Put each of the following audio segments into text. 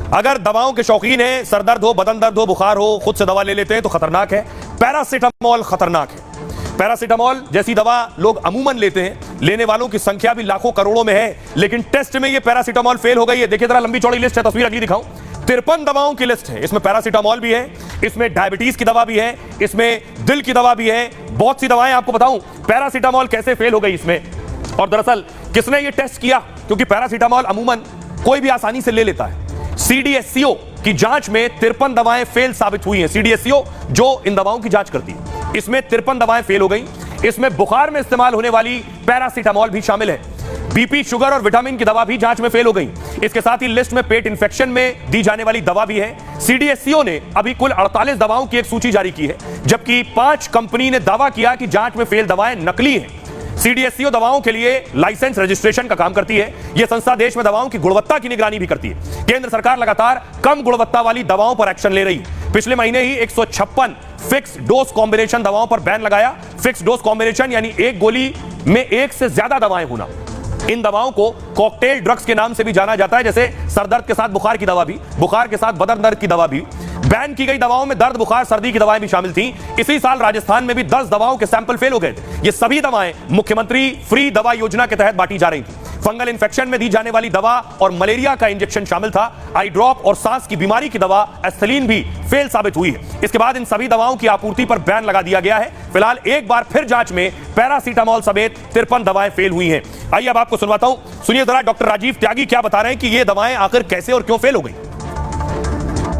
अगर दवाओं के शौकीन हैं, सर दर्द हो, बदन दर्द हो, बुखार हो, खुद से दवा ले लेते हैं तो खतरनाक है। पैरासीटामोल खतरनाक है। पैरासीटामोल जैसी दवा लोग अमूमन लेते हैं, लेने वालों की संख्या भी लाखों करोड़ों में है, लेकिन टेस्ट में ये पैरासीटामोल फेल हो गई है। देखिए जरा लंबी चौड़ी लिस्ट है, तस्वीर अगली दिखाऊं। 53 दवाओं की लिस्ट है। इसमें पैरासीटामोल भी है, इसमें डायबिटीज की दवा भी है, इसमें दिल की दवा भी है, बहुत सी दवाएं। आपको बताऊं पैरासीटामोल कैसे फेल हो गई इसमें, और दरअसल किसने ये टेस्ट किया, क्योंकि पैरासीटामोल अमूमन कोई भी आसानी से ले लेता है। CDSCO की जांच में 53 दवाएं फेल साबित हुई हैं। CDSCO जो इन दवाओं की जांच करती है, इसमें 53 दवाएं फेल हो गई। इसमें बुखार में इस्तेमाल होने वाली पैरासीटामोल भी शामिल है। बीपी, शुगर और विटामिन की दवा भी जांच में फेल हो गई। इसके साथ ही लिस्ट में पेट इंफेक्शन में दी जाने वाली दवा भी है। CDSCO ने अभी कुल 48 दवाओं की एक सूची जारी की है, जबकि 5 कंपनी ने दावा किया कि जांच में फेल दवाएं नकली हैं। CDSCO दवाओं के लिए लाइसेंस रजिस्ट्रेशन का काम करती है। यह संस्था देश में दवाओं की गुणवत्ता की निगरानी भी करती है। केंद्र सरकार लगातार कम गुणवत्ता वाली दवाओं पर एक्शन ले रही है। पिछले महीने ही 156 फिक्स डोज कॉम्बिनेशन दवाओं पर बैन लगाया। फिक्स डोज कॉम्बिनेशन यानी एक गोली में एक से ज्यादा दवाएं होना। इन दवाओं को कॉकटेल ड्रग्स के नाम से भी जाना जाता है, जैसे सरदर्द के साथ बुखार की दवा भी, बुखार के साथ बदन दर्द की दवा भी। बैन की गई दवाओं में दर्द, बुखार, सर्दी की दवाएं भी शामिल थीं। इसी साल राजस्थान में भी 10 दवाओं के सैंपल फेल हो गए थे। ये सभी दवाएं मुख्यमंत्री फ्री दवा योजना के तहत बांटी जा रही थी। फंगल इन्फेक्शन में दी जाने वाली दवा और मलेरिया का इंजेक्शन शामिल था। आई ड्रॉप और सांस की बीमारी की दवा एस्थलीन भी फेल साबित हुई है। इसके बाद इन सभी दवाओं की आपूर्ति पर बैन लगा दिया गया है। फिलहाल एक बार फिर जांच में पैरासीटामोल समेत 53 दवाएं फेल हुई हैं। आइए अब आपको सुनवाता हूं, सुनिए जरा डॉक्टर राजीव त्यागी क्या बता रहे हैं कि ये दवाएं आखिर कैसे और क्यों फेल हो गई।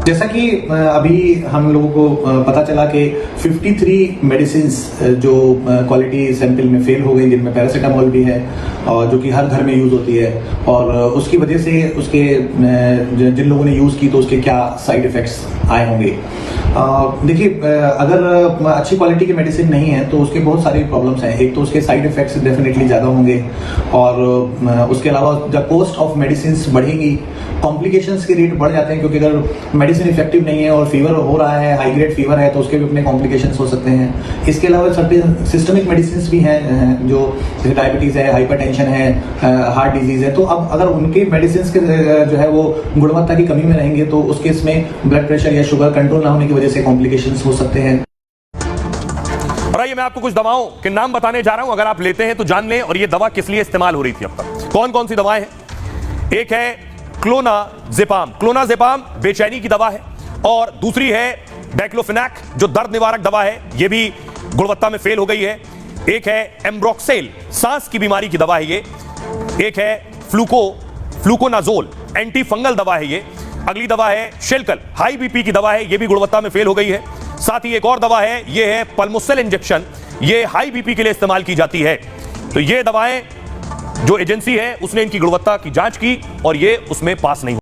जैसा कि अभी हम लोगों को पता चला कि 53 मेडिसिन जो क्वालिटी सैंपल में फेल हो गई, जिनमें पैरासीटामोल भी है और जो कि हर घर में यूज होती है, और उसकी वजह से उसके जिन लोगों ने यूज की तो उसके क्या साइड इफेक्ट्स आए होंगे। देखिए, अगर अच्छी क्वालिटी की मेडिसिन नहीं है तो उसके बहुत सारी प्रॉब्लम्स हैं। एक तो उसके साइड इफेक्ट्स डेफिनेटली ज़्यादा होंगे, और उसके अलावा जब कॉस्ट ऑफ मेडिसिन बढ़ेगी, कॉम्प्लिकेशंस के रेट बढ़ जाते हैं, क्योंकि अगर मेडिसिन इफेक्टिव नहीं है और फीवर हो रहा है, हाई ग्रेड फीवर है, तो उसके भी अपने कॉम्प्लिकेशंस हो सकते हैं। इसके अलावा सर्टेन सिस्टमिक मेडिसिन भी हैं, जो जैसे डायबिटीज़ है, हाइपरटेंशन है, हार्ट डिजीज़ है। तो अब अगर उनके मेडिसिन के जो है वो गुणवत्ता की कमी में रहेंगे तो उसके इसमें ब्लड प्रेशर या शुगर कंट्रोल ना होने की वजह से कॉम्प्लिकेशंस हो सकते हैं। और आइए मैं आपको कुछ दवाओं के नाम बताने जा रहा हूं, अगर आप लेते हैं तो जान लें, और ये दवा किस लिए इस्तेमाल हो रही थी अब तक। कौन कौन सी दवाएं हैं? एक है क्लोनाजेपाम। क्लोनाजेपाम बेचैनी की दवा है, और दूसरी है डाइक्लोफेनाक जो दर्द निवारक दवा है, ये भी गुणवत्ता में फेल हो गई है। एक है एम्ब्रोक्सेल, सांस की बीमारी की दवा है ये। एक है फ्लूकोनाजोल, एंटी फंगल दवा है ये। अगली दवा है शेल्कल, हाई बीपी की दवा है, ये भी गुणवत्ता में फेल हो गई है। साथ ही एक और दवा है, ये है पल्मोसेल इंजेक्शन, ये हाई बीपी के लिए इस्तेमाल की जाती है। तो ये दवाएं जो एजेंसी है उसने इनकी गुणवत्ता की जांच की और ये उसमें पास नहीं